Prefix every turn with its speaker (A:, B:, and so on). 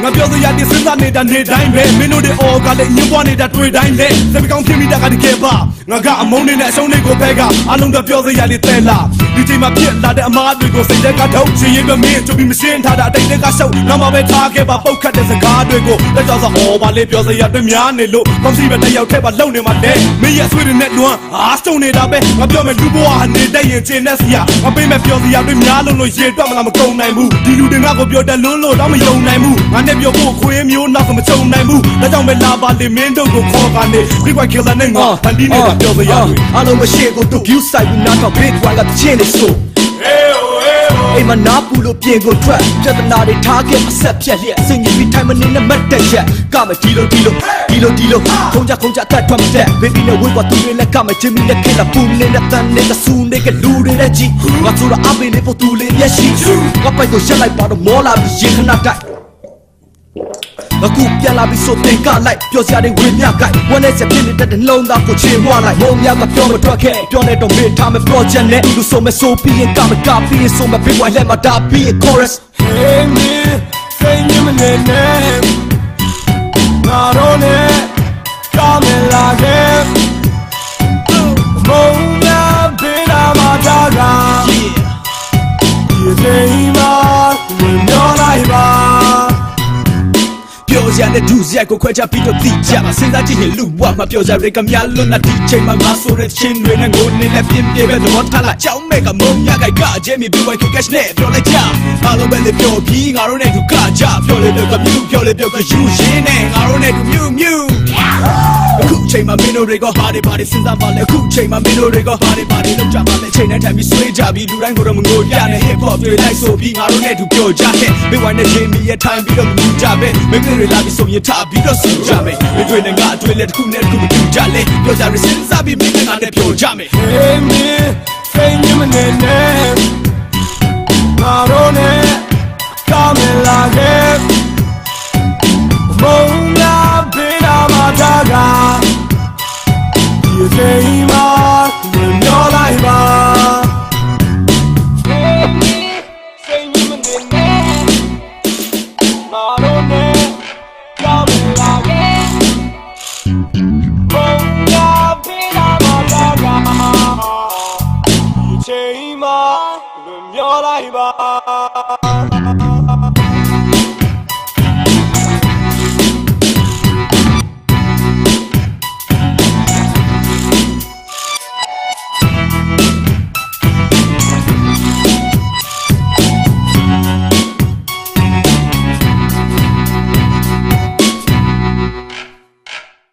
A: Ngapyozo sinza neda nedaimbe minode ogale nyimbo neda twedaimbe sebi kong phimi da ka dikeba ngaga among ne ashong ne ko phega along da pyozo ya li tela diချိန်မှာဖြစ်လာတဲ့အမားတွေကိုစိတ်ထဲကထုတ်ချင်ရင်ပဲမင်းတို့ပြီးမရှင်းထားတာအတိတ်တွေကရှုပ်နောက်မှပဲထားခဲ့ပါပုတ်ခတ်တဲ့စကားတွေကိုလက်ကြောက်စဟောပါလေပြောစရာတွေများနေလို့ကောင်းစီပဲတစ်ယောက်ထဲပါလုံနေမှာတဲ့မင်းရဲ့ဆွေတွေနဲ့လွမ်းအားစုံနေတာပဲငါပြောမယ်လူဘဝဟာနေတဲ့ရင်ချင်းနဲ့စရာငါပေးမဲ့ပြောစရာတွေများလို့ရေတွက်မလားမကုန်နိုင်ဘူးဒီလူတွေငါကိုပြောတယ်လွန်းလို့တော့မယုံနိုင်ဘူးငါနဲ့ပြောဖို့ခွေးမျိုးနောက်ဆိုမချုံနိုင်ဘူးဒါကြောင့်ပဲလာပါလေမင်းတို့ကိုခေါ်ကနေ Big White Killer နဲ့ငါဖန်တီးနေတာပြောစရာတွေအားလုံးမရှိကိုတို့ view site ဘူးနောက်တော့ Big White ကချင်းနေဆိုအိမ်မနာပူလို့ပြင်ကိုထွက်ပြဿနာတွေထားခဲ့အဆက်ဖြတ်လျက်စင်ကြီးပြီးထိုင်မနေနဲ့မတ်တက်ရက်ကမဒီလိုခုံကြအသက်ထွက်မတက် baby နဲ့ဝေးကွာသူတွေနဲ့ကမချင်းမီနဲ့ခက်တာပူနေတဲ့တန်နေတဲ့ဆူနေတဲ့လူတွေနဲ့ကြီးငါဆိုတော့အမေလေးပို့သူလေးမျက်ရှိငါပိုက်ကိုရှက်လိုက်ပါတော့မောလာပြီးရင်ခဏတိုက်အခုပြန်လာပြီးဆိုတင်ကလိုက်ပြောစရာတွေဝင်မြကိုက်ဝမ်းနဲ့ချက်ဖြစ်နေတဲ့နှလုံးသားကိုချေမွားလိုက်မုံများကပြောမထွက်ခဲ့ပြောနေတော့မေ့ထားမယ် project နဲ့လူဆိုမဲ့ဆိုပြီးရင်ကမကပြီးရင်ဆိုမဲ့ big white လက်မှာဒါပြီး chorus hey me say you my name ငါတို့နဲ့ကောင်းနေလာခဲ့မုံများဘေးနာမှာဒါကဒီချိန်မှာဝင်ပြောလိုက်ပါပြောစရာနဲ့ဒုစရိုက်ကိုခွဲခြားပြီးတော့သိကြမှာစဉ်းစားကြည့်ရင်လူဘဝမှာပြောစရာတွေကများလွန်းတာဒီချိန်မှာငါဆိုတဲ့ချင်းတွေနဲ့ငိုနေနဲ့ပြင်းပြပဲသဘောထားလိုက်ကြောင်းမဲ့ကမုံရကိုက်ကဂျဲမီ Big White Cash နဲ့ပြောလိုက်ကြအားလုံးပဲလေပြောပြီးငါတို့နဲ့သူကကြပြောလေတော့ကမြူပြောလေပြောကယူရှင်းနဲ့ငါတို့နဲ့သူမြူအခုချိန်မှာမင်းတို့တွေကဟာတွေပါတွေစဉ်းစားပါလေအခုချိန်မှာမင်းတို့တွေကဟာတွေပါတွေလောက်ကြပါလေချိန်နဲ့ထိုင်ပြီးဆွေးကြပြီးလူတိုင်းကိုတော့မငိုကြနဲ့ hip hop တွေလိုက်ဆိုပြီးငါတို့နဲ့သူပြောကြတဲ့ Big White နဲ့ Jamie ရဲ့ time ပြီးတော့မူကြပဲမင်းတို့တွေလာပြီးဆိုရင်ထားပြီးတော့ဆူကြမယ်မင်းတွေနဲ့ငါအတွေ့လက်တစ်ခုနဲ့တစ်ခုမတူကြလေပြောကြရစဉ်းစားပြီးမင်းနဲ့ငါနဲ့ပြောကြမယ် Hey me say you my name ငါတို့နဲ့ကောင်းမလာခဲ့မုံများဘေးနာမှာဒါကဒီချိန်မှာပြောလိုက်ပါ Hey me say you my name ငါတို့နဲ့ကောင်းမလာခဲ့မုံများဘေးနာမှာဒါကဒီချိန်မှာပြောလိုက်ပါ